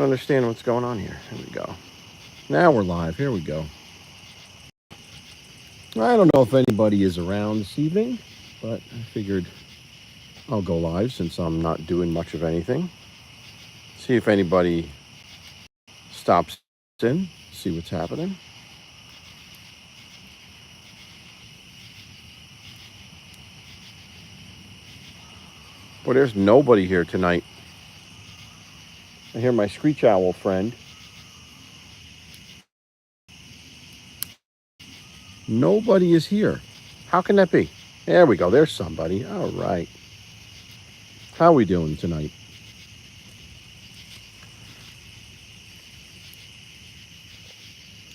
understand what's going on here. Here we go. Now we're live. Here we go. I don't know if anybody is around this evening, but I figured I'll go live since I'm not doing much of anything. See if anybody stops in, see what's happening. Well, there's nobody here tonight. I hear my screech owl friend. Nobody is here. How can that be? There we go. There's somebody. All right. How are we doing tonight?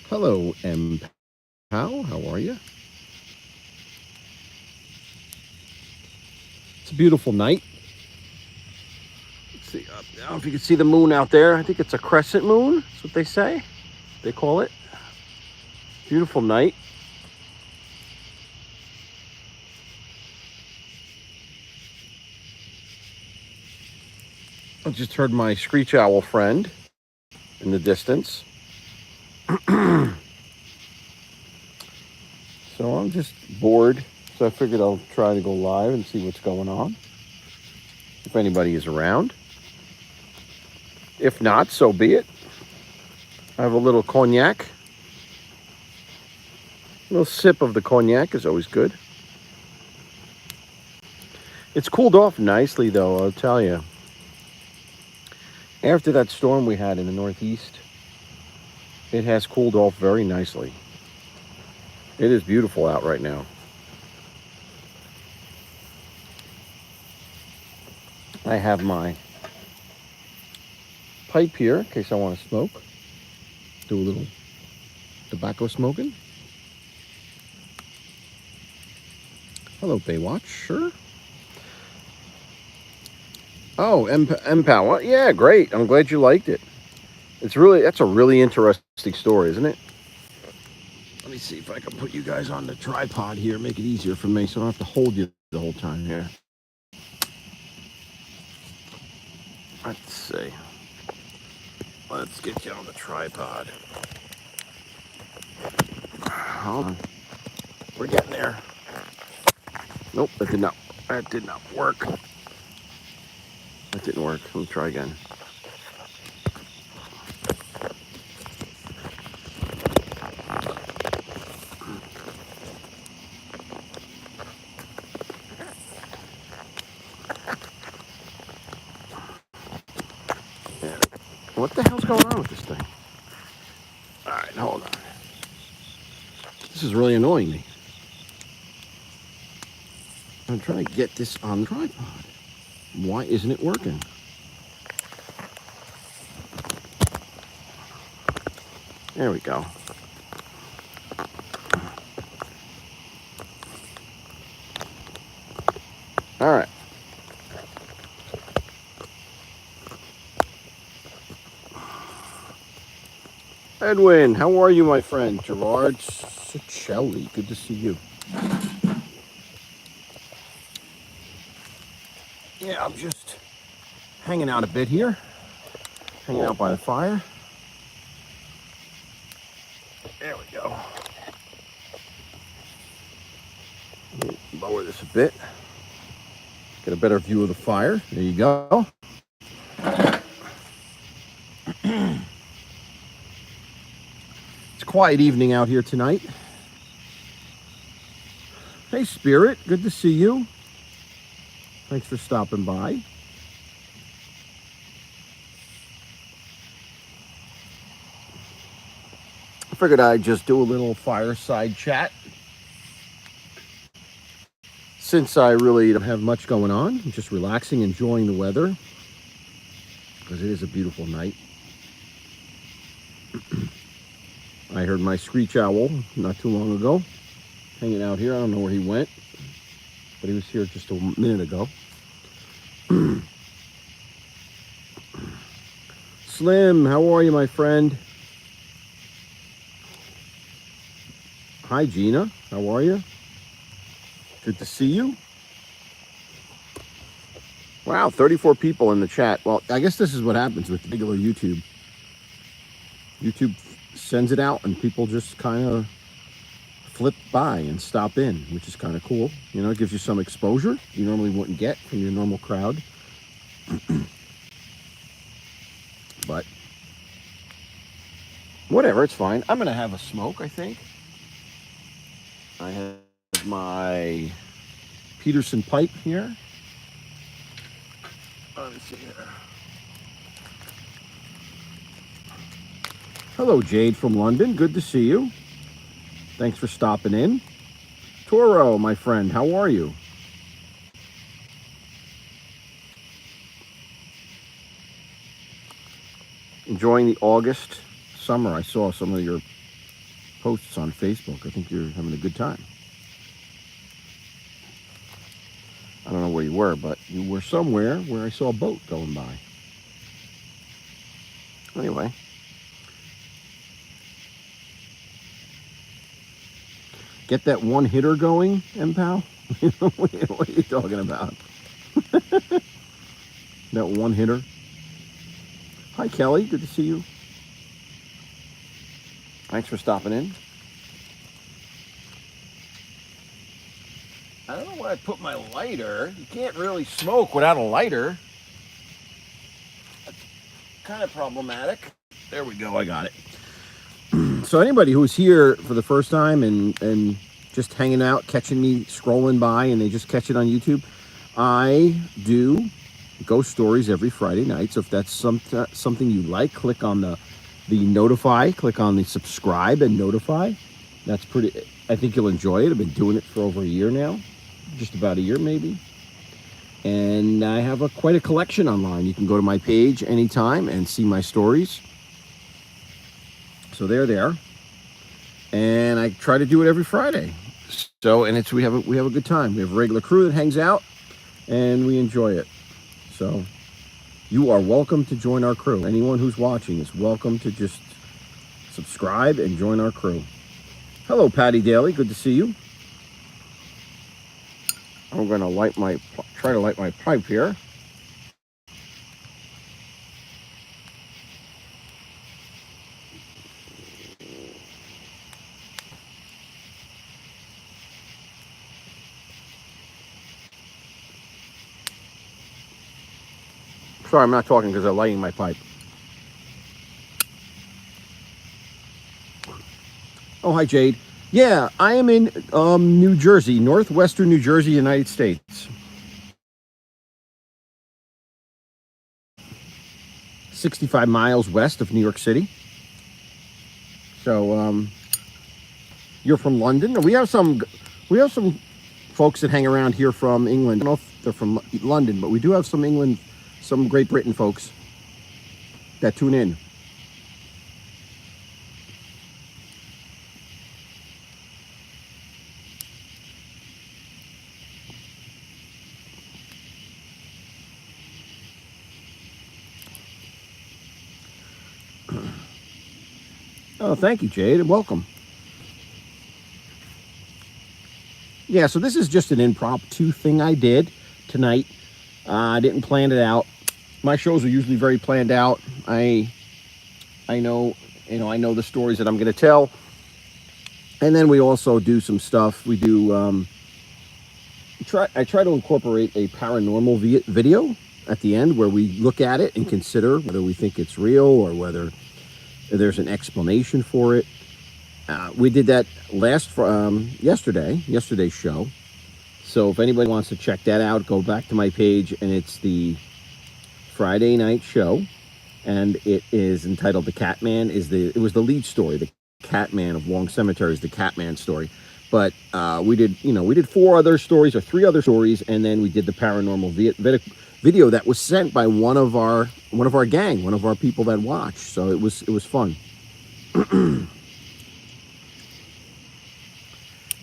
Hello, M. Pow. How are you? It's a beautiful night. Let's see. I don't know if you can see the moon out there. I think it's a crescent moon. That's what they say. They call it. Beautiful night. I just heard my screech owl friend in the distance. So I'm just bored. So I figured I'll try to go live and see what's going on. If anybody is around. If not, so be it. I have a little cognac. A little sip of the cognac is always good. It's cooled off nicely, though, I'll tell you. After that storm we had in the Northeast, it has cooled off very nicely. It is beautiful out right now. I have my pipe here in case I want to smoke. Do a little tobacco smoking. Hello, Baywatch. Sure. Oh, M-Power. Yeah, great. I'm glad you liked it. That's a really interesting story, isn't it? Let me see if I can put you guys on the tripod here, make it easier for me so I don't have to hold you the whole time here. Let's see. Let's get you on the tripod. Hold on. We're getting there. Nope, that did not work. That didn't work. Let me try again. What the hell's going on with this thing? All right, hold on. This is really annoying me. I'm trying to get this on the tripod. Why isn't it working? There we go. All right. Edwin, how are you, my friend? Gerard Cicelli, good to see you. Yeah, I'm just hanging out a bit here. Hanging out by the fire. There we go. Let me lower this a bit. Get a better view of the fire. There you go. It's a quiet evening out here tonight. Hey, Spirit, good to see you. Thanks for stopping by. I figured I'd just do a little fireside chat. Since I really don't have much going on, I'm just relaxing, enjoying the weather, because it is a beautiful night. I heard my screech owl not too long ago, hanging out here. I don't know where he went, but he was here just a minute ago. Slim, how are you, my friend? Hi, Gina. How are you? Good to see you. Wow, 34 people in the chat. Well, I guess this is what happens with regular YouTube. YouTube sends it out, and people just kind of flip by and stop in, which is kind of cool. You know, it gives you some exposure you normally wouldn't get from your normal crowd. But whatever, it's fine. I'm gonna have a smoke, I think. I have my Peterson pipe here. Let me see here. Hello, Jade from London. Good to see you. Thanks for stopping in. Toro, my friend, how are you? Enjoying the August summer. I saw some of your posts on Facebook. I think you're having a good time. I don't know where you were, but you were somewhere where I saw a boat going by. Anyway. Get that one hitter going, M-Pal? What are you talking about? That one hitter? Hi, Kelly. Good to see you. Thanks for stopping in. I don't know where I put my lighter. You can't really smoke without a lighter. That's kind of problematic. There we go. I got it. So anybody who's here for the first time and just hanging out, catching me scrolling by, and they just catch it on YouTube, I do ghost stories every Friday night. So if that's something you like, click on the notify, click on the subscribe and notify. That's pretty. I think you'll enjoy it. I've been doing it for over a year now, just about a year maybe. And I have quite a collection online. You can go to my page anytime and see my stories. So they're there. And I try to do it every Friday. So, and we have a good time. We have a regular crew that hangs out, and we enjoy it. So, you are welcome to join our crew. Anyone who's watching is welcome to just subscribe and join our crew. Hello, Patty Daly. Good to see you. I'm going to try to light my pipe here. Sorry, I'm not talking because I'm lighting my pipe. Oh, hi, Jade. Yeah, I am in New Jersey, northwestern New Jersey, United States. 65 miles west of New York City. So you're from London. We have some folks that hang around here from England. I don't know if they're from London, but we do have some Great Britain folks that tune in. Oh, thank you, Jade, and welcome. Yeah, so this is just an impromptu thing I did tonight. I didn't plan it out. My shows are usually very planned out. I know, I know the stories that I'm going to tell, and then we also do some stuff. We do. I try to incorporate a paranormal video at the end where we look at it and consider whether we think it's real or whether there's an explanation for it. We did that yesterday's show. So if anybody wants to check that out, go back to my page, and it's the Friday night show, and it is entitled "The Catman." It was the lead story, the Catman of Long Cemeteries, the Catman story. But we did 4 other stories or 3 other stories, and then we did the paranormal video that was sent by one of our gang, one of our people that watch. So it was fun.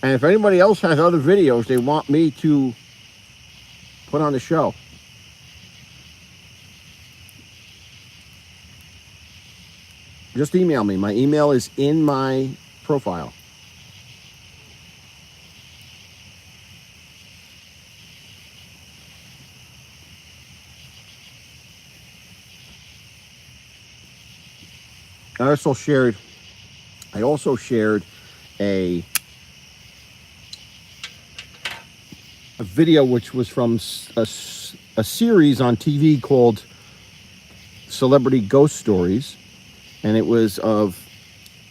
And if anybody else has other videos they want me to put on the show, just email me. My email is in my profile. I also shared a video which was from a series on TV called Celebrity Ghost Stories, and it was of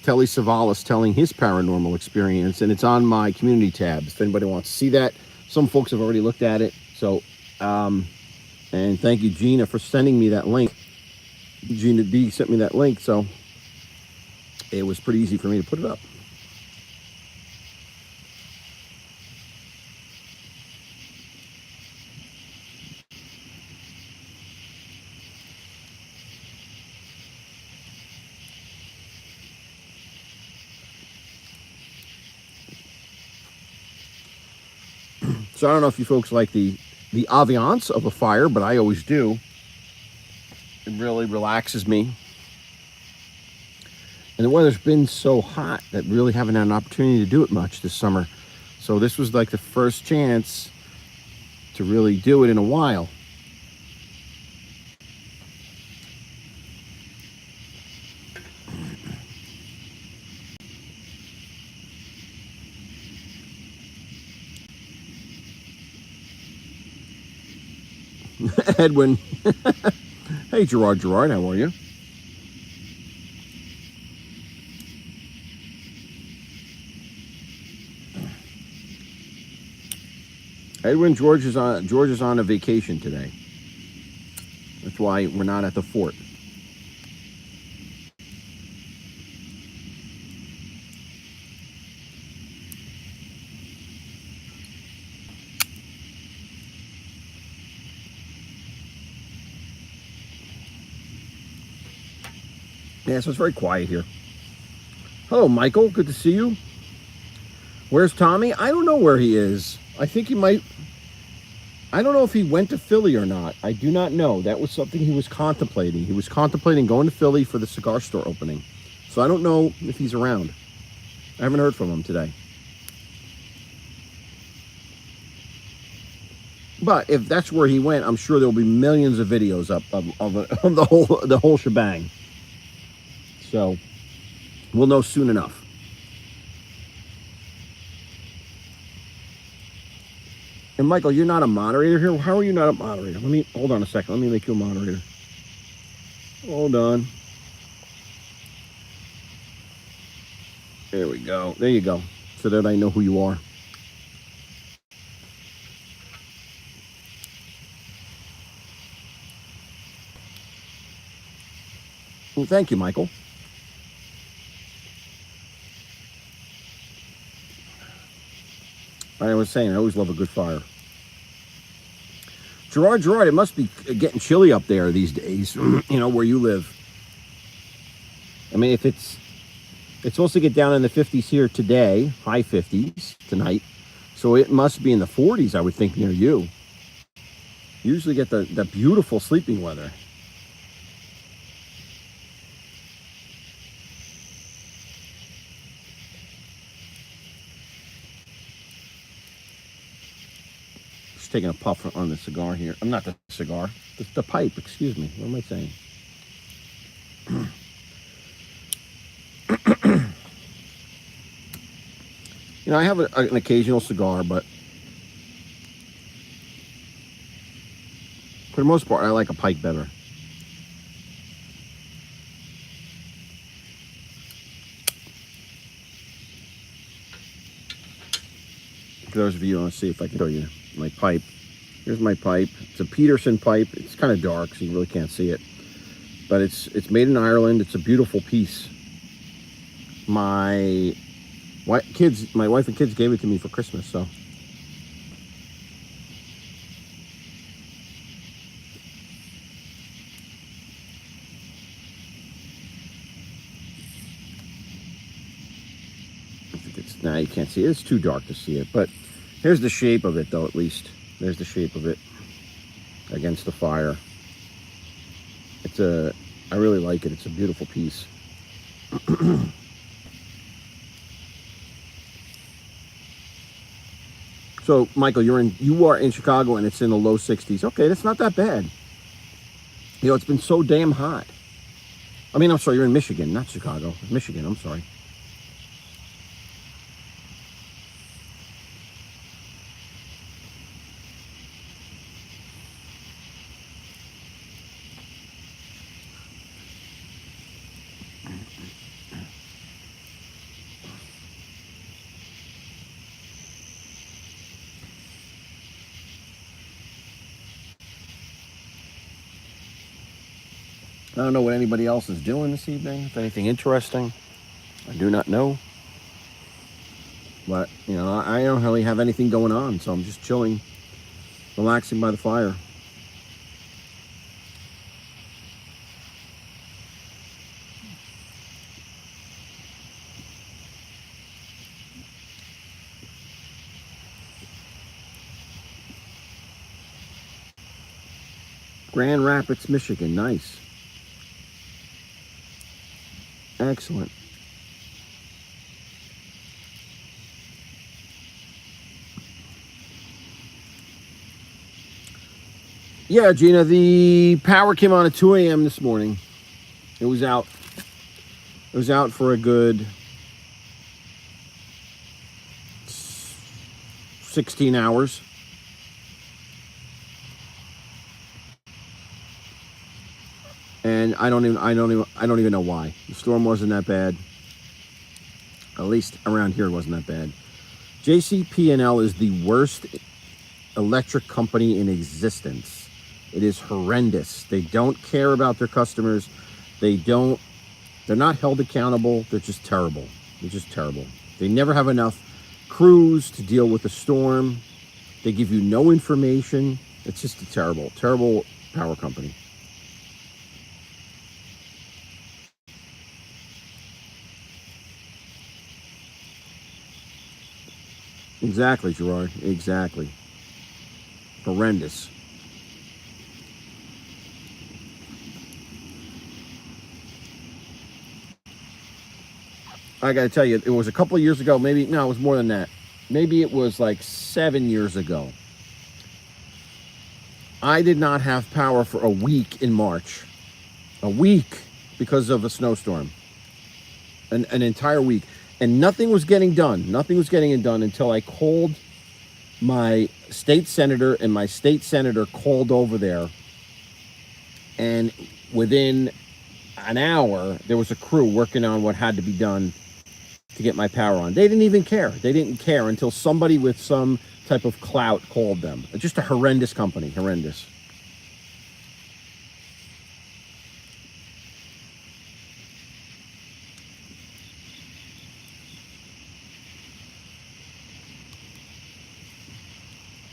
Telly Savalas telling his paranormal experience, and it's on my community tabs if anybody wants to see that. Some folks have already looked at it, so and thank you, Gina, for sending me that link. Gina D sent me that link, so it was pretty easy for me to put it up. So I don't know if you folks like the ambiance of a fire, but I always do. It really relaxes me. And the weather's been so hot that really haven't had an opportunity to do it much this summer. So this was like the first chance to really do it in a while. Edwin. Hey, Gerard, how are you? Edwin, George is on a vacation today. That's why we're not at the fort. Yeah, so it's very quiet here. Hello, Michael. Good to see you. Where's Tommy? I don't know where he is. I think he might... I don't know if he went to Philly or not. I do not know. That was something he was contemplating. He was contemplating going to Philly for the cigar store opening. So I don't know if he's around. I haven't heard from him today. But if that's where he went, I'm sure there'll be millions of videos up of the whole shebang. So we'll know soon enough. And Michael, you're not a moderator here? How are you not a moderator? Hold on a second. Let me make you a moderator. Hold on. There we go. There you go. So that I know who you are. Well, thank you, Michael. I was saying, I always love a good fire. Gerard, it must be getting chilly up there these days, where you live. I mean, if it's supposed to get down in the 50s here today, high 50s tonight, so it must be in the 40s, I would think, near you. You usually get the beautiful sleeping weather. Taking a puff on the cigar here. I'm not the cigar, the pipe, excuse me. What am I saying? I have an occasional cigar, but for the most part, I like a pipe better. For those of you who want to see if I can show you my pipe. Here's my pipe. It's a Peterson pipe. It's kind of dark, so you really can't see it. But it's made in Ireland. It's a beautiful piece. My wife and kids gave it to me for Christmas, so. I think now you can't see it. It's too dark to see it, but here's the shape of it, though, at least. There's the shape of it against the fire. I really like it. It's a beautiful piece. So, Michael, you are in Chicago, and it's in the low 60s. Okay, that's not that bad. It's been so damn hot. I mean, I'm sorry, you're in Michigan, not Chicago. Michigan, I'm sorry. I don't know what anybody else is doing this evening. If anything interesting, I do not know. But, you know, I don't really have anything going on, so I'm just chilling, relaxing by the fire. Grand Rapids, Michigan. Nice. Excellent. Yeah, Gina, the power came on at 2 a.m. this morning. It was out. It was out for a good 16 hours. And I don't even know why. The storm wasn't that bad. At least around here it wasn't that bad. JCP&L is the worst electric company in existence. It is horrendous. They don't care about their customers. They're not held accountable. They're just terrible. They're just terrible. They never have enough crews to deal with a storm. They give you no information. It's just a terrible, terrible power company. Exactly, Gerard. Exactly. Horrendous. I got to tell you, it was a couple of years ago. Maybe, no, it was more than that. Maybe it was like 7 years ago. I did not have power for a week in March. A week because of a snowstorm. An entire week. And nothing was getting done. Nothing was getting done until I called my state senator, and my state senator called over there. And within an hour, there was a crew working on what had to be done to get my power on. They didn't even care. They didn't care until somebody with some type of clout called them. Just a horrendous company. Horrendous.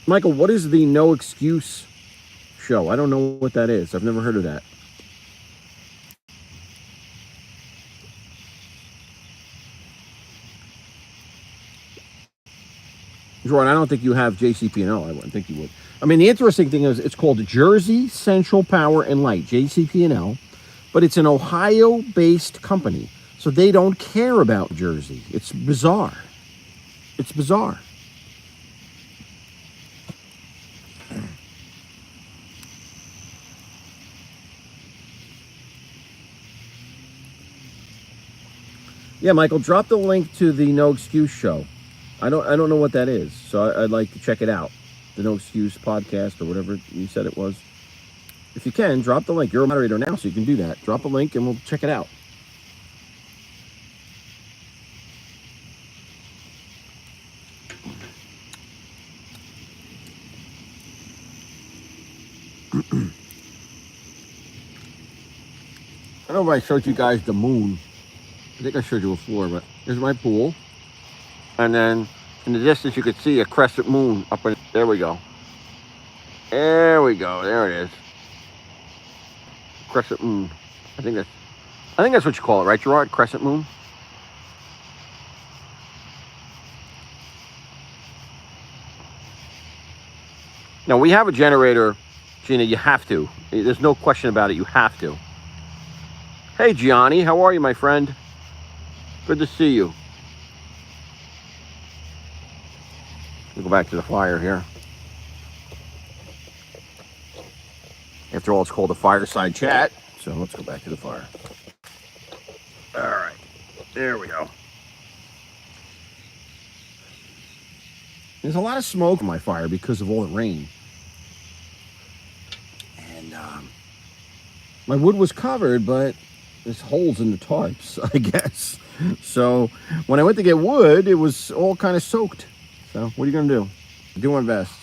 Michael, what is the No Excuse show? I don't know what that is. I've never heard of that. Jordan, I don't think you have JCP&L. I wouldn't think you would. I mean, the interesting thing is it's called Jersey Central Power and Light, JCP&L, but it's an Ohio-based company, so they don't care about Jersey. It's bizarre. It's bizarre. Yeah, Michael, drop the link to the No Excuse show. I don't know what that is, so I'd like to check it out. The No Excuse podcast or whatever you said it was. If you can, drop the link. You're a moderator now, so you can do that. Drop a link and we'll check it out. I don't know if I showed you guys the moon. I think I showed you before, but here's my pool. And then in the distance, you could see a crescent moon up in. There we go. There we go. There it is. Crescent moon. I think that's what you call it, right, Gerard? Crescent moon. Now we have a generator, Gina. You have to. There's no question about it. You have to. Hey, Gianni, how are you, my friend? Good to see you. We'll go back to the fire here. After all, it's called a fireside chat, so let's go back to the fire. There we go. There's a lot of smoke on my fire because of all the rain. And my wood was covered, but there's holes in the tarps, I guess. So when I went to get wood, it was all kind of soaked. So what are you going to do? Do my best.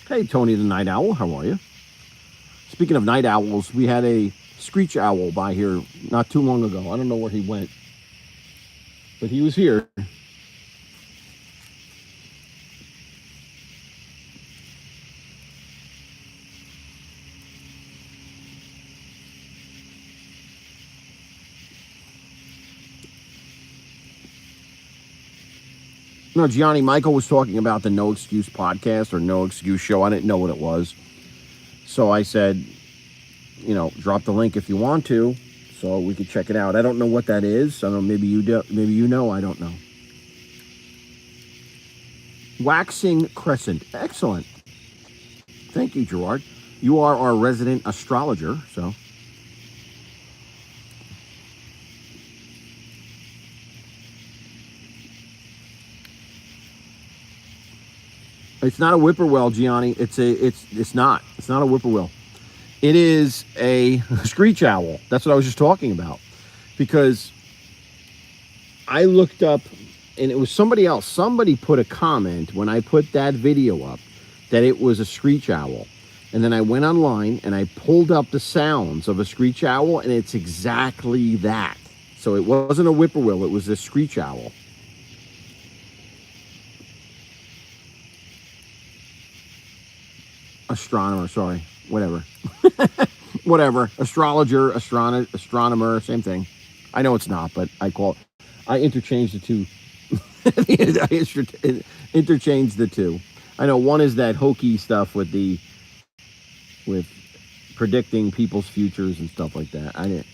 Hey, Tony the Night Owl, how are you? Speaking of night owls, we had a screech owl by here not too long ago. I don't know where he went, but he was here. No, Gianni, Michael was talking about the No Excuse podcast or No Excuse show. I didn't know what it was. So I said, drop the link if you want to so we could check it out. I don't know what that is. I don't know, maybe you do, maybe you know, I don't know. Waxing Crescent. Excellent. Thank you, Gerard. You are our resident astrologer, so. It's not a whippoorwill, Gianni. It's not. It's not a whippoorwill. It is a screech owl. That's what I was just talking about. Because I looked up, and it was somebody else. Somebody put a comment when I put that video up that it was a screech owl. And then I went online and I pulled up the sounds of a screech owl, and it's exactly that. So it wasn't a whippoorwill. It was a screech owl. Astronomer, sorry. Whatever. Whatever. Astrologer, astronomer, same thing. I know it's not, but I interchange the two. I interchange the two. I know one is that hokey stuff with predicting people's futures and stuff like that. I didn't.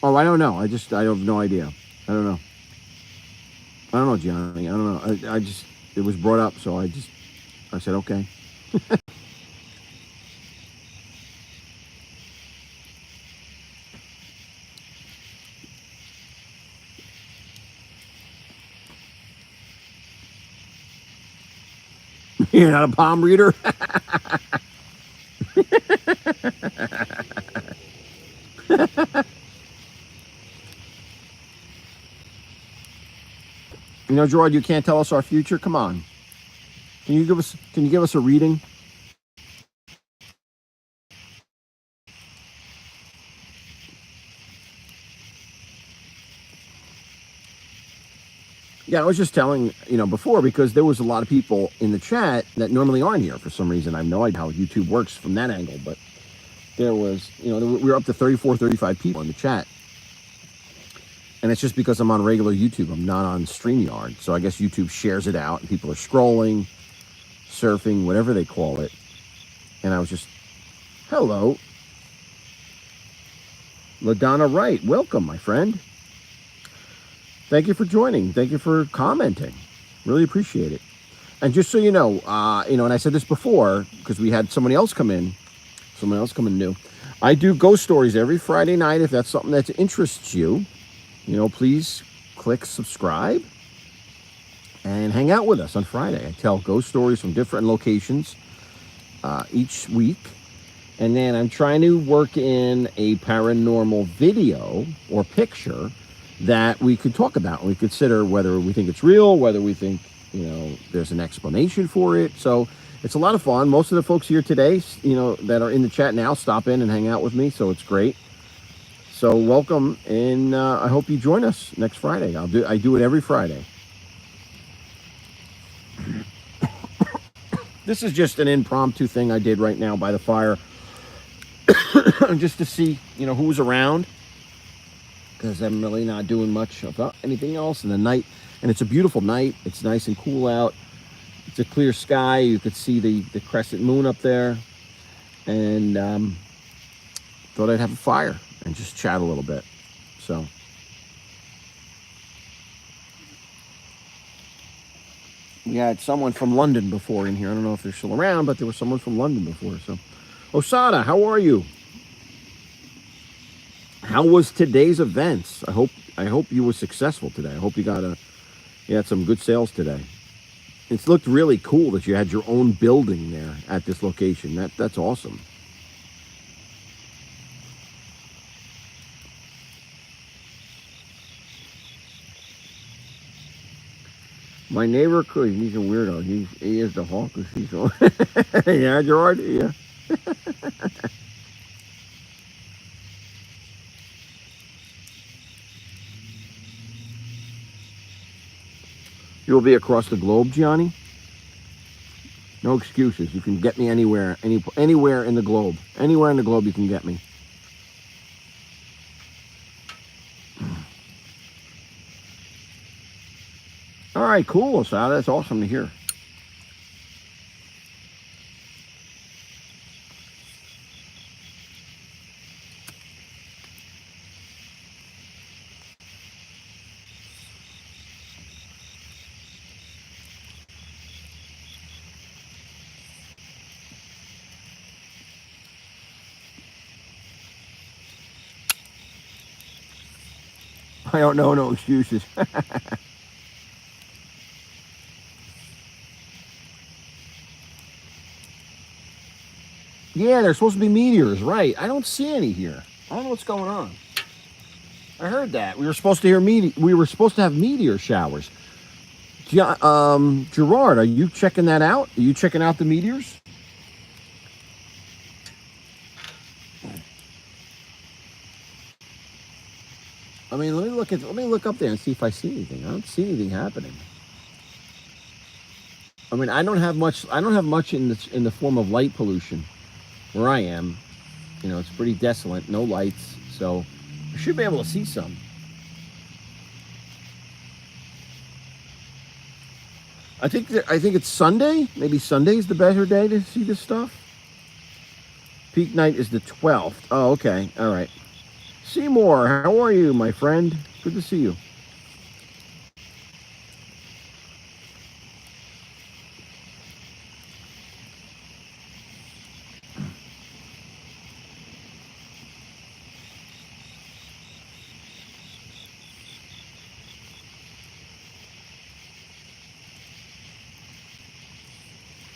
Oh, I don't know. I have no idea. I don't know. I don't know, Gianni. I don't know. It was brought up, so I said, okay. You're not a palm reader? Gerard, you can't tell us our future? Come on. Can you give us a reading? Yeah, I was just telling, before, because there was a lot of people in the chat that normally aren't here for some reason. I have no idea how YouTube works from that angle, but there was, we were up to 34, 35 people in the chat. And it's just because I'm on regular YouTube. I'm not on StreamYard. So I guess YouTube shares it out and people are scrolling, surfing, whatever they call it. And I was just, hello. LaDonna Wright, welcome, my friend. Thank you for joining. Thank you for commenting. Really appreciate it. And just so you know, and I said this before because we had someone else come in new. I do ghost stories every Friday night. If that's something that interests you, please click subscribe and hang out with us on Friday. I tell ghost stories from different locations each week. And then I'm trying to work in a paranormal video or picture that we could talk about and we consider whether we think it's real, whether we think, there's an explanation for it. So it's a lot of fun. Most of the folks here today, that are in the chat now stop in and hang out with me. So it's great. So welcome. And I hope you join us next Friday. I do it every Friday. This is just an impromptu thing I did right now by the fire, just to see, who's around, because I'm really not doing much about anything else in the night. And it's a beautiful night. It's nice and cool out. It's a clear sky. You could see the crescent moon up there. And thought I'd have a fire and just chat a little bit. So we had someone from London before in here. I don't know if they're still around, but there was someone from London before. So, Osada, how are you? How was today's events? I hope you were successful today. I hope you had some good sales today. It's looked really cool that you had your own building there at this location. That's awesome. My neighbor, he's a weirdo. He is the hawker. Yeah, Gerard. Yeah. You'll be across the globe, Gianni. No excuses. You can get me anywhere, anywhere in the globe. Anywhere in the globe, you can get me. All right, cool, Osada. That's awesome to hear. I don't know, no excuses. Yeah, there's supposed to be meteors, right? I don't see any here. I don't know what's going on. I heard that we were supposed to we were supposed to have meteor showers. Gerard, are you checking that out? Are you checking out the meteors? I mean, let me look up there and see if I see anything. I don't see anything happening. I mean, I don't have much in the form of light pollution where I am. It's pretty desolate, no lights, so I should be able to see some. I think it's Sunday. Maybe Sunday is the better day to see this stuff. Peak night is the 12th. Oh, okay. All right. Seymour, how are you, my friend? Good to see you.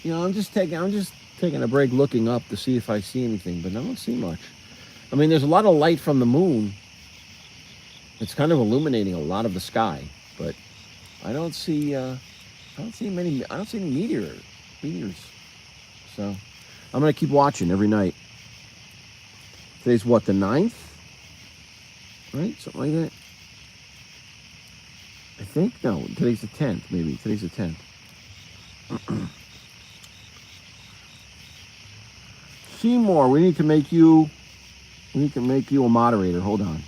I'm just taking a break looking up to see if I see anything, but I don't see much. I mean, there's a lot of light from the moon. It's kind of illuminating a lot of the sky, but I don't see any meteors. So I'm gonna keep watching every night. Today's what, the 9th? Right? Something like that. I think no, today's the 10th, maybe. Today's the 10th. Seymour, we need to make you a moderator. Hold on.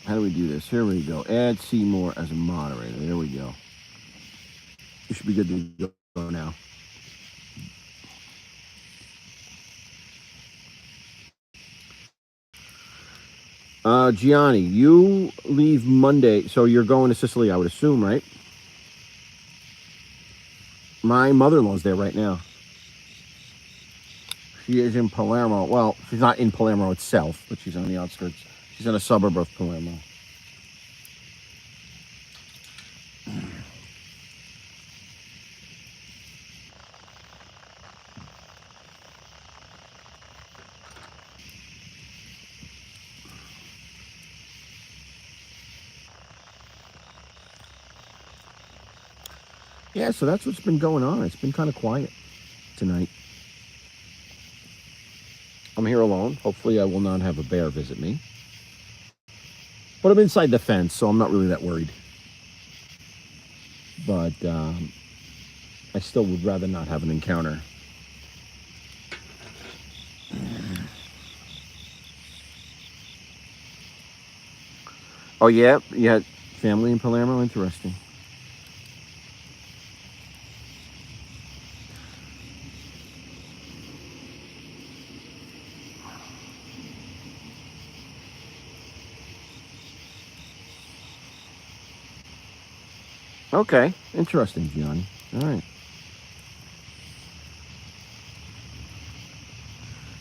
How do we do this? Here we go. Add Seymour as a moderator. There we go. You should be good to go now. Gianni, you leave Monday, so you're going to Sicily, I would assume, right? My mother-in-law's there right now. She is in Palermo. Well, she's not in Palermo itself, but she's on the outskirts. She's in a suburb of Palermo. Yeah, so that's what's been going on. It's been kind of quiet tonight. I'm here alone. Hopefully I will not have a bear visit me. But I'm inside the fence, so I'm not really that worried. But I I still would rather not have an encounter. Oh, yeah, you had family in Palermo? Interesting. Okay, interesting, Gianni. All right.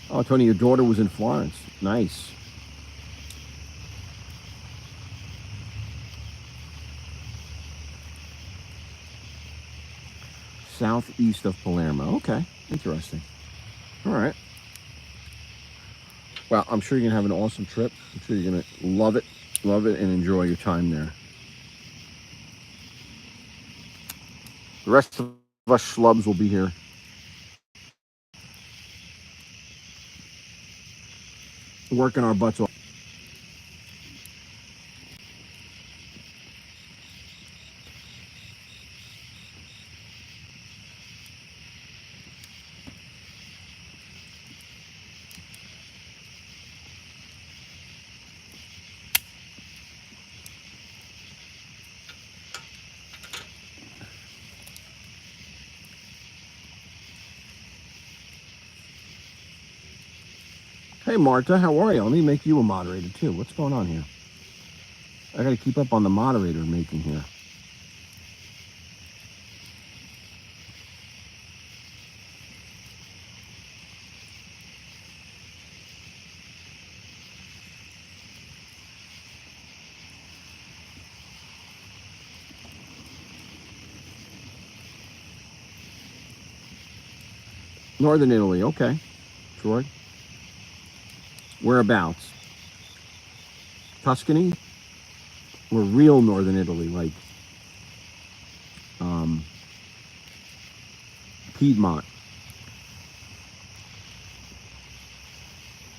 Oh, Tony, your daughter was in Florence. Nice. Southeast of Palermo. Okay, interesting. All right. Well, I'm sure you're going to have an awesome trip. I'm sure you're going to love it, and enjoy your time there. The rest of us schlubs will be here. Working our butts off. Hey, Marta, how are you? Let me make you a moderator, too. What's going on here? I got to keep up on the moderator making here. Northern Italy, okay. Sure. Whereabouts? Tuscany? Or real Northern Italy, like um, Piedmont?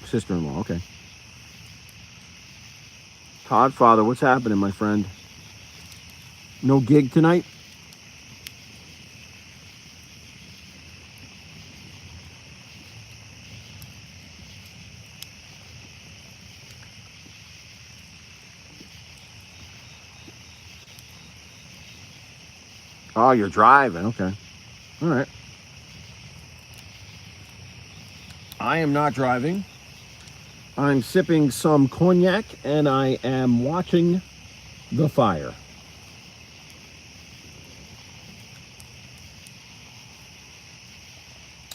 Sister-in-law, okay. Todd, father, what's happening, my friend? No gig tonight? Oh, you're driving, okay. All right. I am not driving. I'm sipping some cognac and I am watching the fire.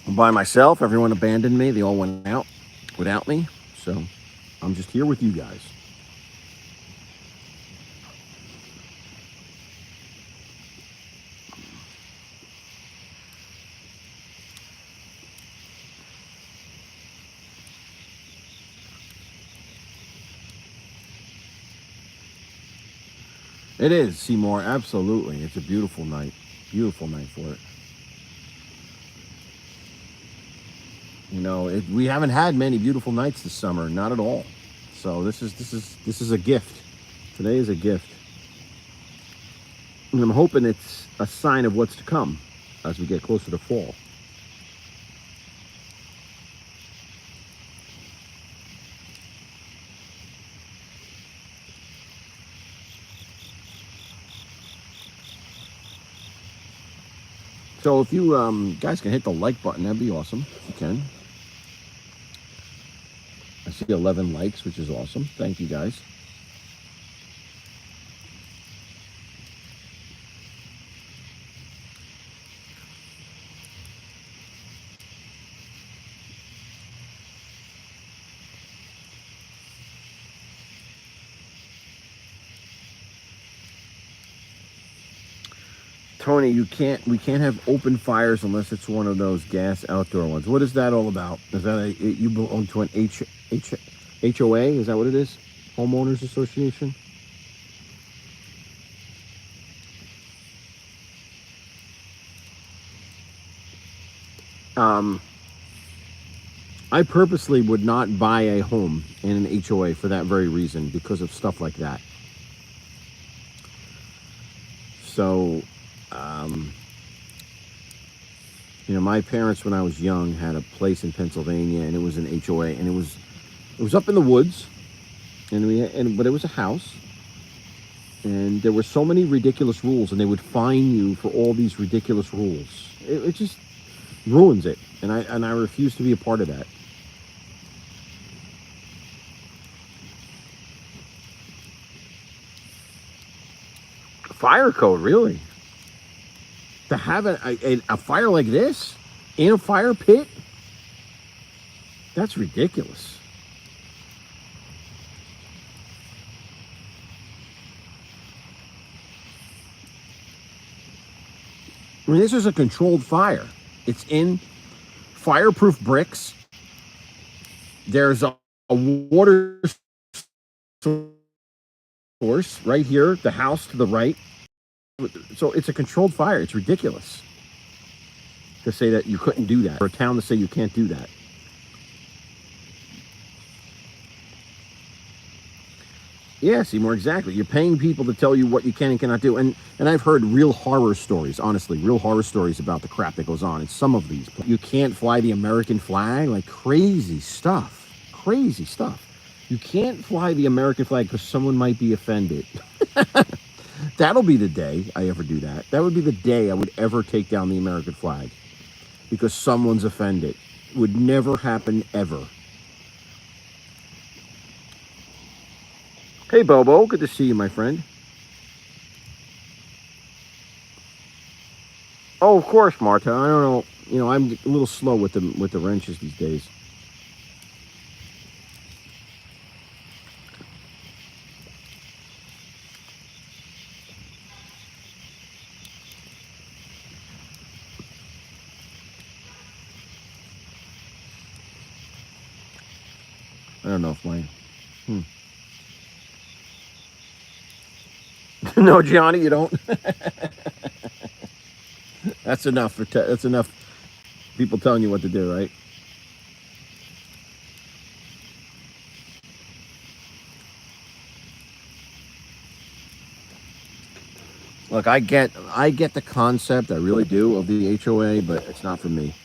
I'm by myself. Everyone abandoned me. They all went out without me. So I'm just here with you guys. It is, Seymour. Absolutely. It's a beautiful night. Beautiful night for it. You know, we haven't had many beautiful nights this summer. Not at all. So this is a gift. Today is a gift. And I'm hoping it's a sign of what's to come as we get closer to fall. So if you guys can hit the like button, that'd be awesome. If you can. I see 11 likes, which is awesome. Thank you, guys. Tony, we can't have open fires unless it's one of those gas outdoor ones. What is that all about? Is that you belong to an HOA? Is that what it is? Homeowners Association? Um, I purposely would not buy a home in an HOA for that very reason, because of stuff like that. So, um, You know, my parents, when I was young, had a place in Pennsylvania, and it was an HOA, and it was up in the woods, but it was a house, and there were so many ridiculous rules, and they would fine you for all these ridiculous rules. It just ruins it, and I refuse to be a part of that. Fire code, really? To have a fire like this in a fire pit? That's ridiculous. I mean, this is a controlled fire. It's in fireproof bricks. There's a water source right here, the house to the right. So it's a controlled fire. It's ridiculous to say that you couldn't do that, or a town to say you can't do that. Yeah, Seymour, exactly. You're paying people to tell you what you can and cannot do. And I've heard real horror stories, honestly, real horror stories about the crap that goes on in some of these. You can't fly the American flag, like crazy stuff. Crazy stuff. You can't fly the American flag because someone might be offended. That'll be the day I ever do that. That would be the day I would ever take down the American flag because someone's offended. It would never happen ever. Hey, Bobo, good to see you, my friend. Oh, of course, Marta. I don't know. You know, I'm a little slow with the wrenches these days. I don't know if my. No, Johnny, you don't. That's enough that's enough. People telling you what to do, right? Look, I get the concept, I really do, of the HOA, but it's not for me.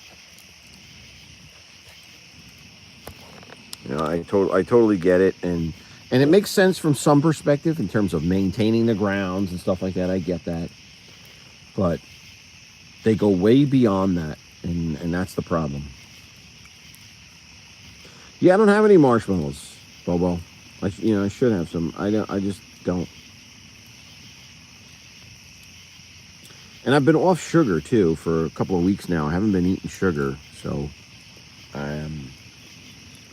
You know, I totally get it, and it makes sense from some perspective in terms of maintaining the grounds and stuff like that. I get that, but they go way beyond that, and that's the problem. Yeah, I don't have any marshmallows, Bobo. I should have some. I don't. I just don't. And I've been off sugar too for a couple of weeks now. I haven't been eating sugar, so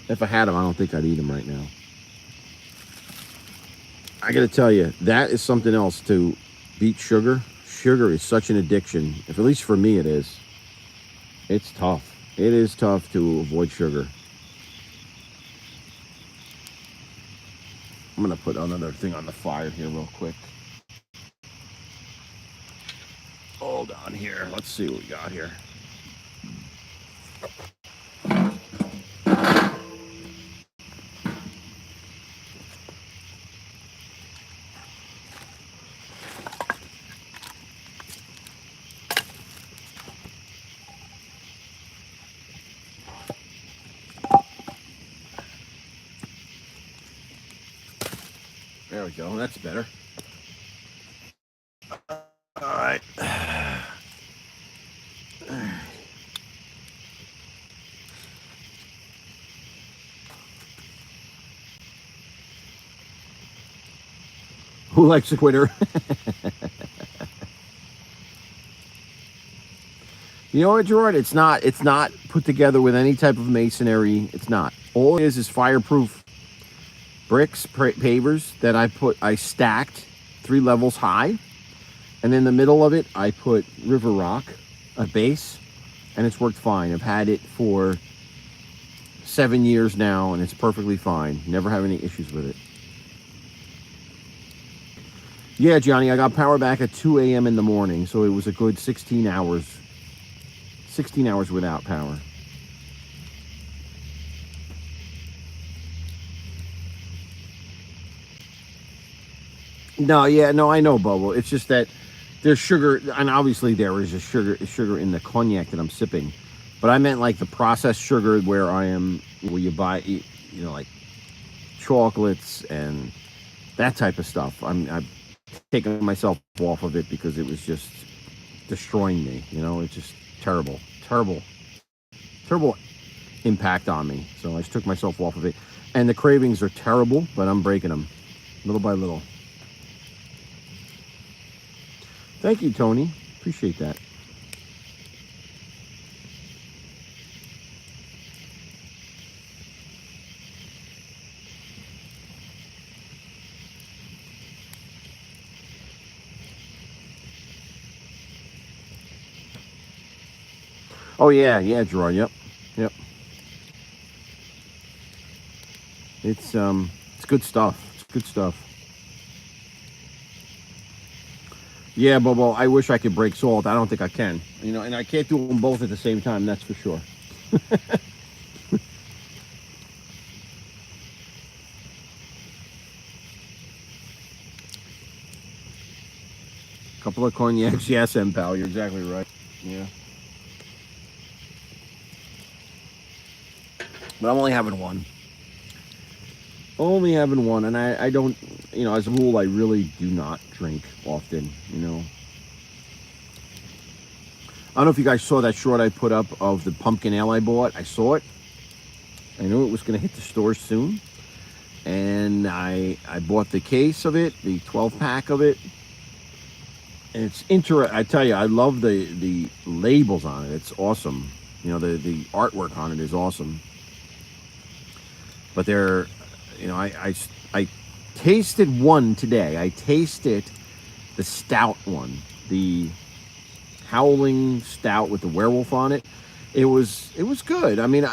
if I had them, I don't think I'd eat them right now. I got to tell you, that is something else to beat sugar. Sugar is such an addiction. If at least for me, it is. It's tough. It is tough to avoid sugar. I'm gonna put another thing on the fire here real quick. Hold on here. Let's see what we got here. There we go. That's better. All right. Who likes a quitter? You know what, Gerard? It's not put together with any type of masonry. It's not. All it is fireproof bricks, pavers that I stacked 3 levels high. And in the middle of it, I put river rock, a base, and it's worked fine. I've had it for 7 years now, and it's perfectly fine. Never have any issues with it. Yeah, Johnny, I got power back at 2 a.m. in the morning, so it was a good 16 hours. 16 hours without power. No, I know, Bubble. It's just that There's sugar, and obviously there is a sugar in the cognac that I'm sipping, but I meant like the processed sugar where you buy, like chocolates and that type of stuff. I've taken myself off of it because it was just destroying me. It's just terrible, terrible, terrible impact on me. So I just took myself off of it, and the cravings are terrible, but I'm breaking them little by little. Thank you, Tony. Appreciate that. Oh yeah, Gerard. Yep. It's good stuff. It's good stuff. Yeah, Bobo. I wish I could break salt. I don't think I can. And I can't do them both at the same time. That's for sure. Couple of cognacs, yes, M pal. You're exactly right. Yeah. But I'm only having one. Only having one, and I don't. As a rule, I really do not drink often. I don't know if you guys saw that short I put up of the pumpkin ale I bought. I saw it. I knew it was going to hit the stores soon, and I bought the case of it, the 12 pack of it. And it's I tell you, I love the labels on it. It's awesome. The artwork on it is awesome. But I tasted one today. I tasted the stout one, the howling stout with the werewolf on it. It was good. I mean,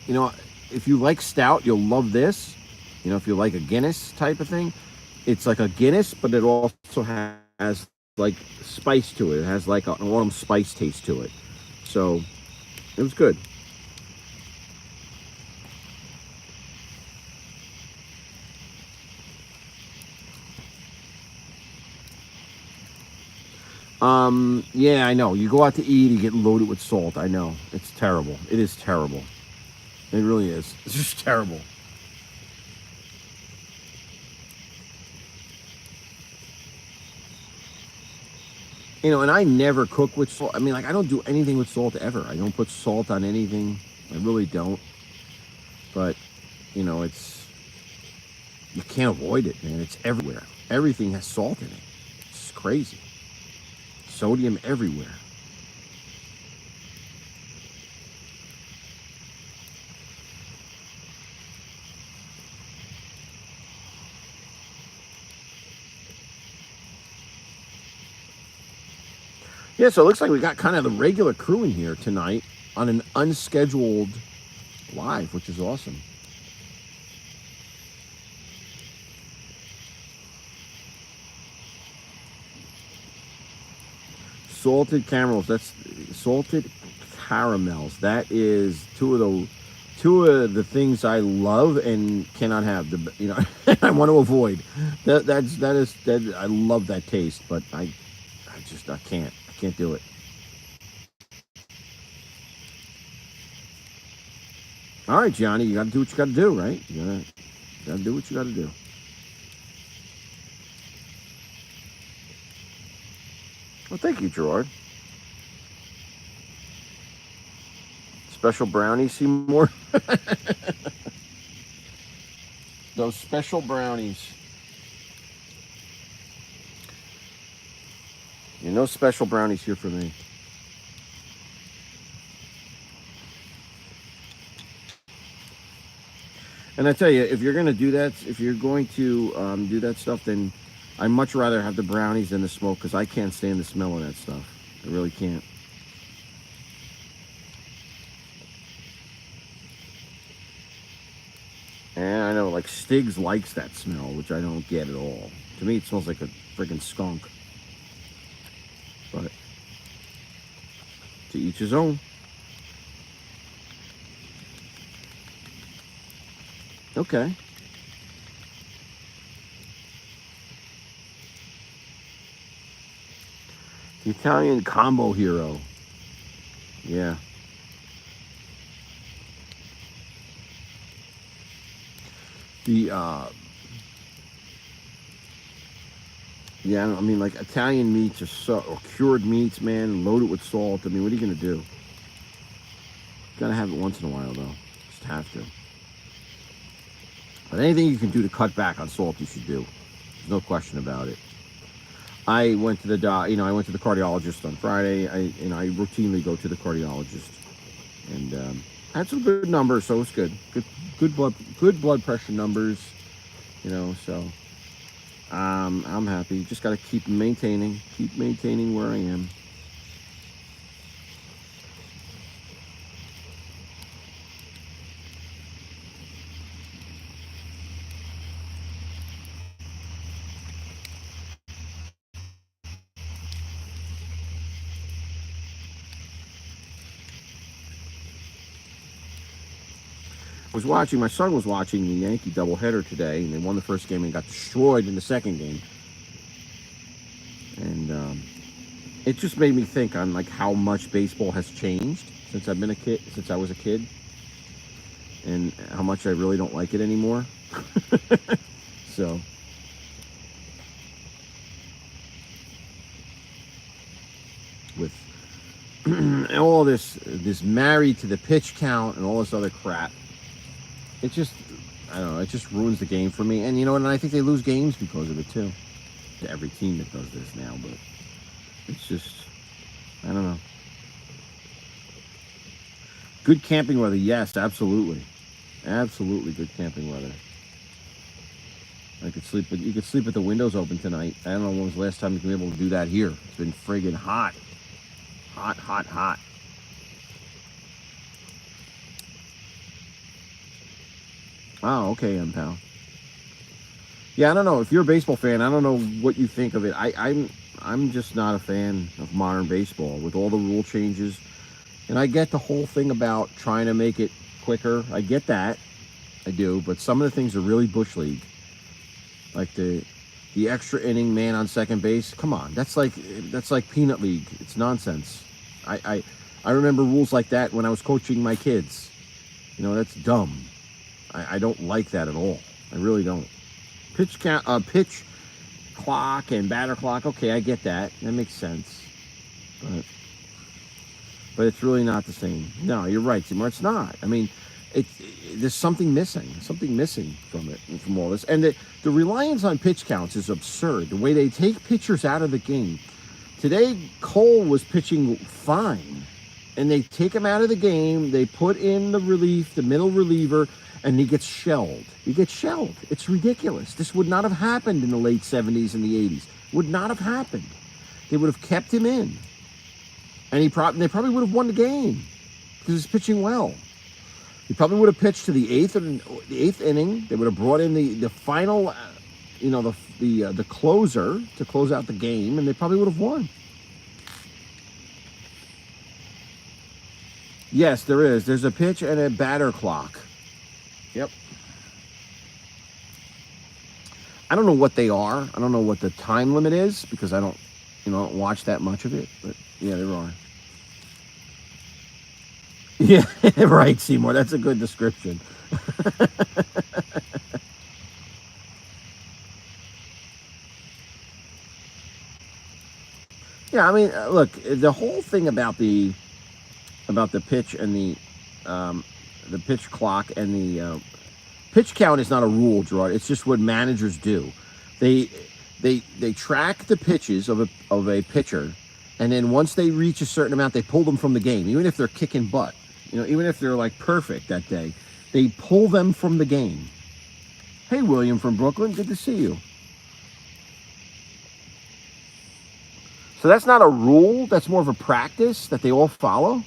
if you like stout, you'll love this. If you like a Guinness type of thing, it's like a Guinness, but it also has like spice to it. It has like an autumn spice taste to it. So it was good. Yeah, I know. You go out to eat, you get loaded with salt. I know. It's terrible. It is terrible. It really is. It's just terrible. And I never cook with salt. I mean, like, I don't do anything with salt ever. I don't put salt on anything. I really don't. But, it's, you can't avoid it, man. It's everywhere. Everything has salt in it. It's crazy. Sodium everywhere. Yeah, so it looks like we got kind of the regular crew in here tonight on an unscheduled live, which is awesome. Salted caramels. That's salted caramels. That is two of the things I love and cannot have. I want to avoid. That I love that taste, but I can't. I can't do it. All right, Johnny, you got to do what you got to do, right? You got to do what you got to do. Well, thank you, Gerard. Special brownies, Seymour. Those special brownies. No special brownies here for me. And I tell you, if you're going to do that, if you're going to do that stuff, then I'd much rather have the brownies than the smoke because I can't stand the smell of that stuff. I really can't. And I know, like, Stiggs likes that smell, which I don't get at all. To me, it smells like a freaking skunk. But to each his own. Okay. Italian combo hero. Yeah. The yeah, I mean, like Italian meats are so, or cured meats, man, loaded with salt. I mean, what are you gonna do? Gotta have it once in a while, though. Just have to. But anything you can do to cut back on salt, you should do. There's no question about it. I went to I went to the cardiologist on Friday. I routinely go to the cardiologist, and had some good numbers, so it's good. Good blood pressure numbers. So I'm happy. Just got to keep maintaining where I am. My son was watching the Yankee doubleheader today, and they won the first game and got destroyed in the second game. And it just made me think on like how much baseball has changed since I was a kid, and how much I really don't like it anymore. So with all this married to the pitch count and all this other crap, it just, I don't know, it just ruins the game for me. And and I think they lose games because of it too. To every team that does this now, but it's just, I don't know. Good camping weather, yes, absolutely. Absolutely good camping weather. You could sleep with the windows open tonight. I don't know when was the last time you can be able to do that here. It's been friggin' hot. Hot, hot, hot. Oh, okay, pal. Yeah, I don't know. If you're a baseball fan, I don't know what you think of it. I'm just not a fan of modern baseball with all the rule changes. And I get the whole thing about trying to make it quicker. I get that. I do, but some of the things are really bush league. Like the extra inning man on second base. Come on. That's like peanut league. It's nonsense. I remember rules like that when I was coaching my kids. That's dumb. I don't like that at all. I really don't. Pitch clock and batter clock. Okay, I get that. That makes sense. But it's really not the same. No, you're right, Seymour. It's not. I mean, there's something missing from it, from all this. And the reliance on pitch counts is absurd. The way they take pitchers out of the game. Today, Cole was pitching fine, and they take him out of the game. They put in the middle reliever, and he gets shelled. It's ridiculous. This would not have happened in the late 70s and the 80s. Would not have happened. They would have kept him in. And they probably would have won the game because he's pitching well. He probably would have pitched to the eighth inning. They would have brought in the final, the closer to close out the game, and they probably would have won. Yes, there is. There's a pitch and a batter clock. Yep. I don't know what they are. I don't know what the time limit is because I don't watch that much of it. But yeah, there are. Yeah, right, Seymour. That's a good description. Yeah, I mean, look, the whole thing about the pitch and the pitch clock and the pitch count is not a rule, Gerard. It's just what managers do. They track the pitches of a pitcher, and then once they reach a certain amount, they pull them from the game, even if they're kicking butt. Even if they're like perfect that day, they pull them from the game. Hey, William from Brooklyn, good to see you. So that's not a rule. That's more of a practice that they all follow.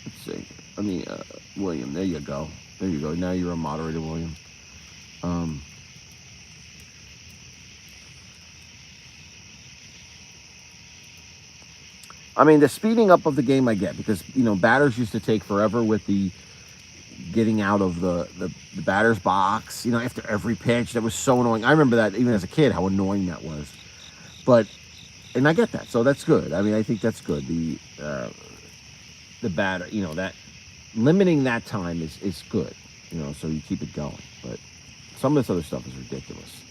Let's see. William, there you go. Now you're a moderator, William. I mean, the speeding up of the game I get because, batters used to take forever with the getting out of the batter's box, after every pitch. That was so annoying. I remember that even as a kid, how annoying that was. But And I get that, so that's good. I mean, I think that's good. The batter, that limiting that time is good. So you keep it going. But some of this other stuff is ridiculous.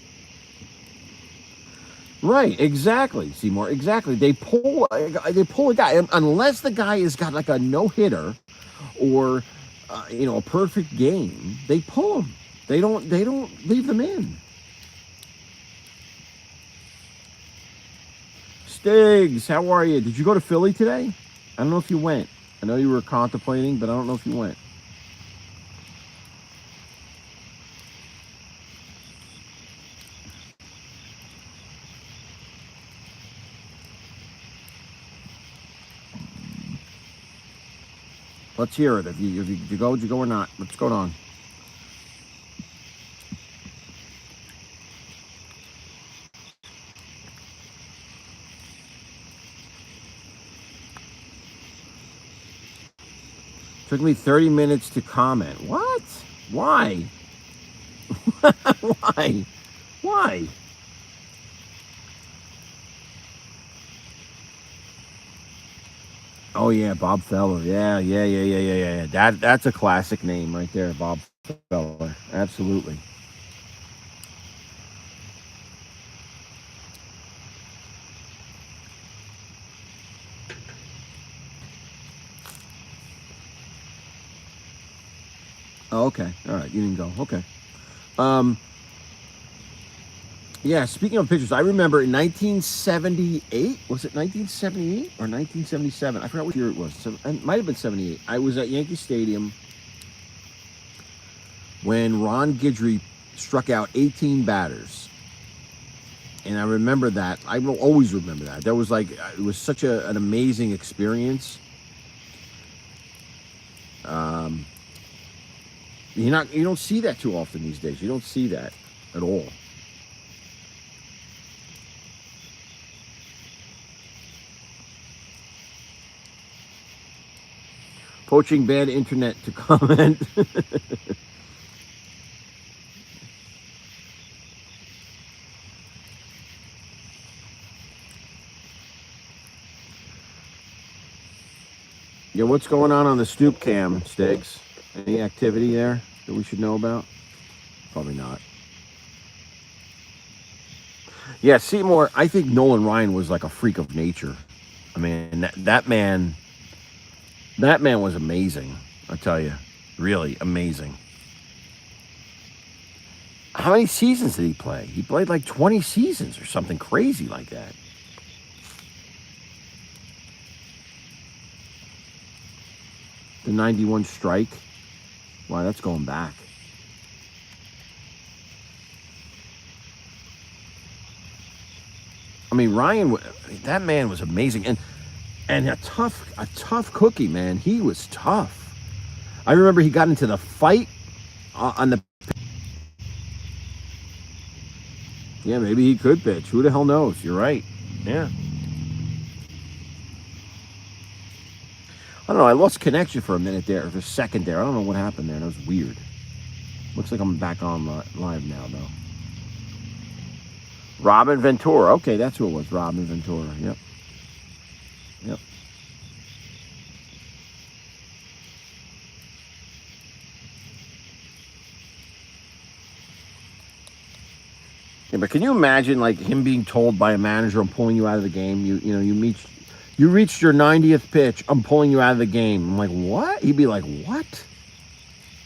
Right, exactly, Seymour. Exactly. They pull a guy unless the guy has got like a no hitter or a perfect game. They pull him. They don't leave them in. Stiggs, how are you? Did you go to Philly today? I don't know if you went. I know you were contemplating, but I don't know if you went. Let's hear it. If you go, did you go or not? What's going on? Took me 30 minutes to comment. What? Why? Why? Why? Oh yeah, Bob Feller. Yeah. That's a classic name right there, Bob Feller. Absolutely. Oh, okay. All right. You didn't go. Okay. Um. Yeah. Speaking of pictures, I remember in 1978. Was it 1978 or 1977? I forgot what year it was. It might have been 78. I was at Yankee Stadium when Ron Guidry struck out 18 batters. And I remember that. I will always remember that. That was like it was such an amazing experience. Um, you don't see that too often these days. You don't see that at all. Poaching bad internet to comment. Yeah, what's going on the stoop cam, Stiggs? Any activity there that we should know about? Probably not. Yeah, Seymour, I think Nolan Ryan was like a freak of nature. I mean, that man was amazing. I tell you, really amazing. How many seasons did he play? He played like 20 seasons or something crazy like that. The 91 strike. Wow, that's going back. I mean, that man was amazing, and a tough cookie, man. He was tough. I remember he got into the fight on the. Yeah, maybe he could pitch. Who the hell knows? You're right. Yeah. I don't know. I lost connection for a minute there, for a second there. I don't know what happened there. That was weird. Looks like I'm back on live now, though. Robin Ventura. Okay, that's who it was. Robin Ventura. Yep. Yep. Yeah, but can you imagine like him being told by a manager, "I'm pulling you out of the game." You reached your 90th pitch. I'm pulling you out of the game. I'm like, what? He'd be like, what?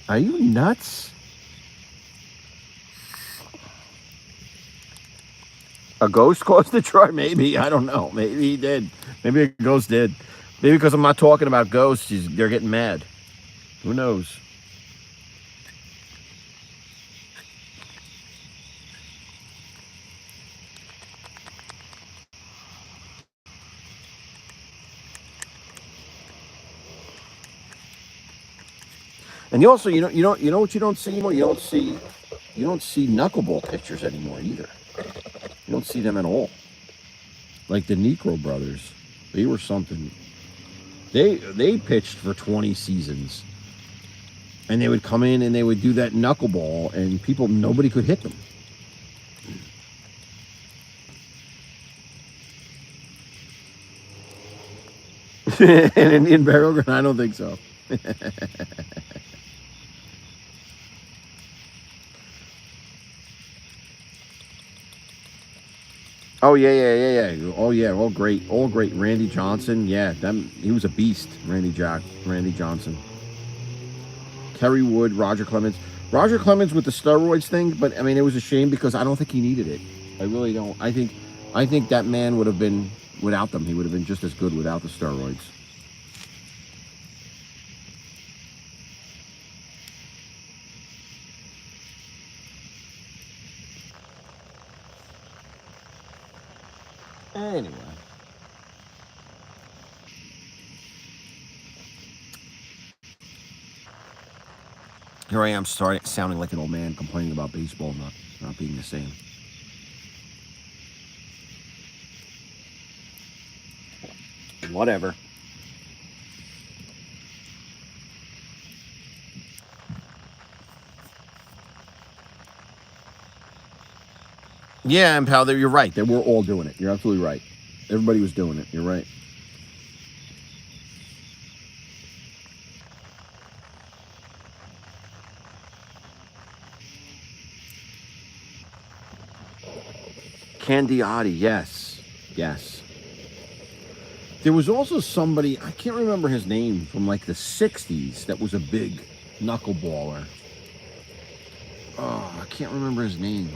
Are you nuts? A ghost caused the try? Maybe. I don't know. Maybe he did. Maybe a ghost did. Maybe because I'm not talking about ghosts, they're getting mad. Who knows? And you know what you don't see anymore. You don't see knuckleball pictures anymore either. You don't see them at all. Like the Necro brothers, they were something. They pitched for 20 seasons, and they would come in and they would do that knuckleball, and nobody could hit them. An Indian burial ground? I don't think so. Oh yeah. Oh yeah, all great, all great. Randy Johnson, yeah, he was a beast. Randy Johnson, Kerry Wood, Roger Clemens. Roger Clemens with the steroids thing, but I mean, it was a shame because I don't think he needed it. I really don't. I think that man would have been without them. He would have been just as good without the steroids. Anyway, here I am, sounding like an old man complaining about baseball not being the same. Whatever. Yeah, and pal, you're right. They were all doing it. You're absolutely right. Everybody was doing it. You're right. Candiotti, yes. Yes. There was also somebody, I can't remember his name, from like the 60s that was a big knuckleballer. Oh, I can't remember his name.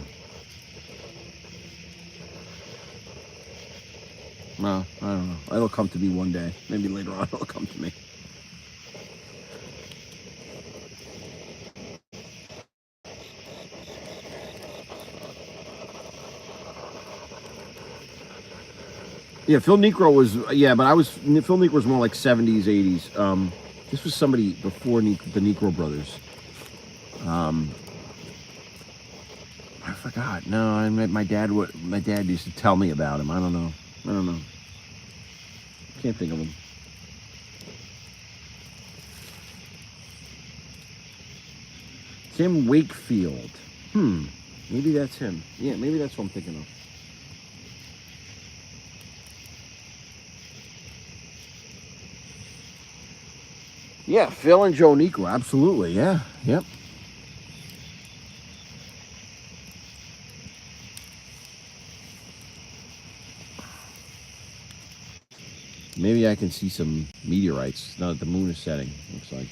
Well, I don't know. It'll come to me one day. Maybe later on it'll come to me. Yeah, Phil Necro was, yeah, but Phil Necro was more like 70s, 80s. This was somebody before the Necro brothers. I forgot. No, my dad used to tell me about him. I don't know. Can't think of him. Tim Wakefield. Maybe that's him. Yeah, maybe that's what I'm thinking of. Yeah, Phil and Joe Necro, absolutely. Yeah, yep. Maybe I can see some meteorites now that the moon is setting. Looks like.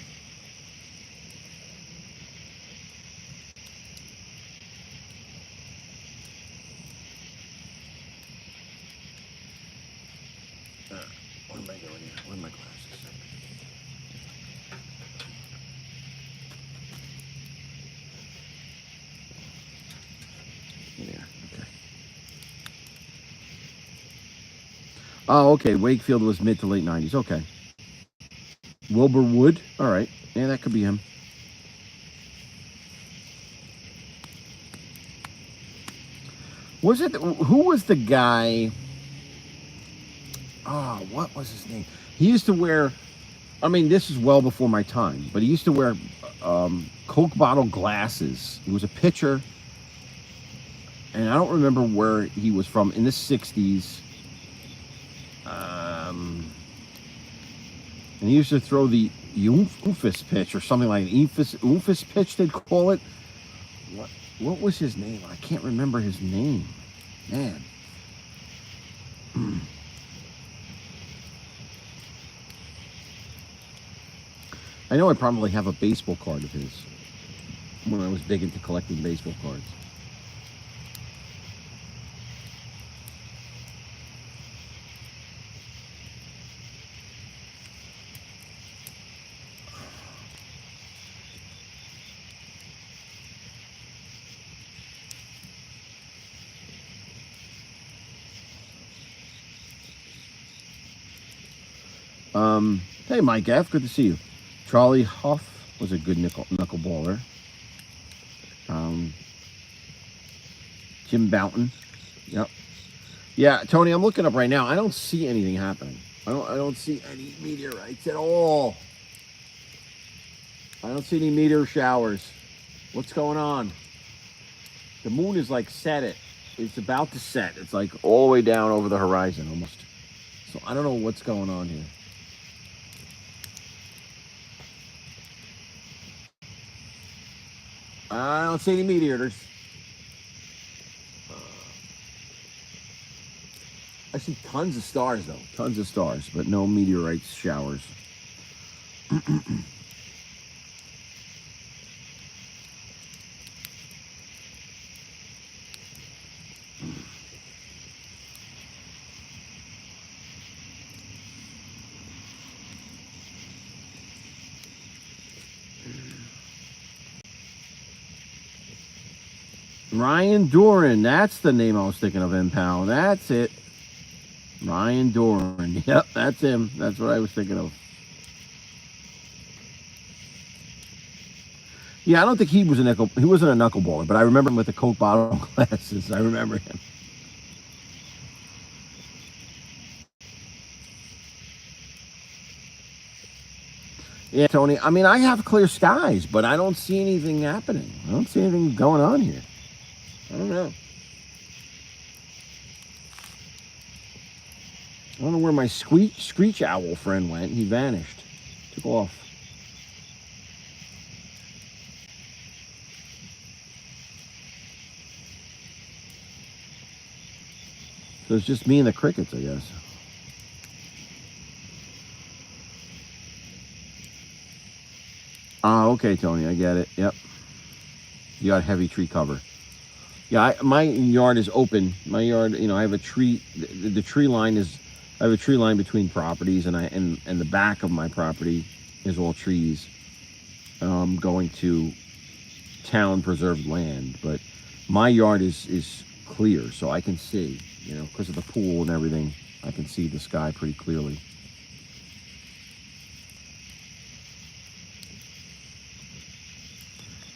What am I doing here? Where are my glasses? Yeah. Okay. Oh, okay. Wakefield was mid to late 90s. Okay. Wilbur Wood. All right. Yeah, that could be him. Was it? Who was the guy? Oh, what was his name? He used to wear. I mean, this is well before my time, but he used to wear Coke bottle glasses. He was a pitcher, and I don't remember where he was from in the '60s. And he used to throw the oofus pitch or something like an oofus pitch, they'd call it. What was his name? I can't remember his name. Man. I know I probably have a baseball card of his when I was big into collecting baseball cards. Hey, Mike F., good to see you. Charlie Huff was a good knuckleballer. Jim Bouton. Yep. Yeah, Tony, I'm looking up right now. I don't see anything happening. I don't see any meteorites at all. I don't see any meteor showers. What's going on? The moon is like it's about to set. It's like all the way down over the horizon almost. So I don't know what's going on here. I don't see any meat eaters. I see tons of stars, though. Tons of stars, but no meteorites showers. Ryan Doran, that's the name I was thinking of, MPOW. That's it. Ryan Doran. Yep, that's him. That's what I was thinking of. Yeah, I don't think he wasn't a knuckleballer, but I remember him with the Coke bottle glasses. I remember him. Yeah, Tony. I mean, I have clear skies, but I don't see anything happening. I don't see anything going on here. I don't know. I don't know where my screech owl friend went. He vanished. Took off. So it's just me and the crickets, I guess. Oh, okay, Tony. I get it. Yep. You got heavy tree cover. Yeah, my yard is open. My yard, I have a tree. The tree line is. I have a tree line between properties, and the back of my property is all trees. Going to town preserved land, but my yard is clear, so I can see. Because of the pool and everything, I can see the sky pretty clearly.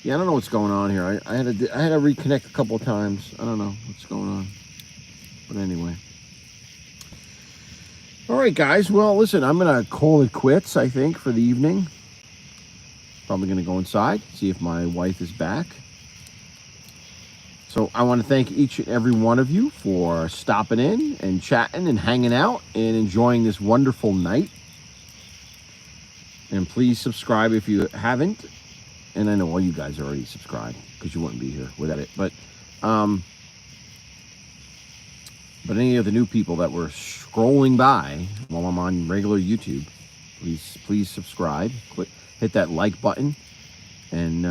Yeah, I don't know what's going on here. I had to reconnect a couple of times. I don't know what's going on, but anyway. All right, guys. Well, listen, I'm gonna call it quits, I think, for the evening. Probably gonna go inside, see if my wife is back. So I want to thank each and every one of you for stopping in and chatting and hanging out and enjoying this wonderful night. And please subscribe if you haven't. And I know all you guys are already subscribed because you wouldn't be here without it. But any of the new people that were scrolling by while I'm on regular YouTube, please subscribe. Hit that like button, and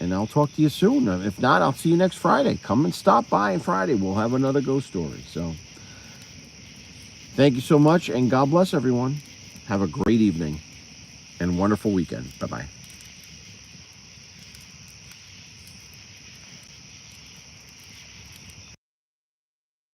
I'll talk to you soon. If not, I'll see you next Friday. Come and stop by on Friday. We'll have another ghost story. So thank you so much, and God bless everyone. Have a great evening and wonderful weekend. Bye-bye.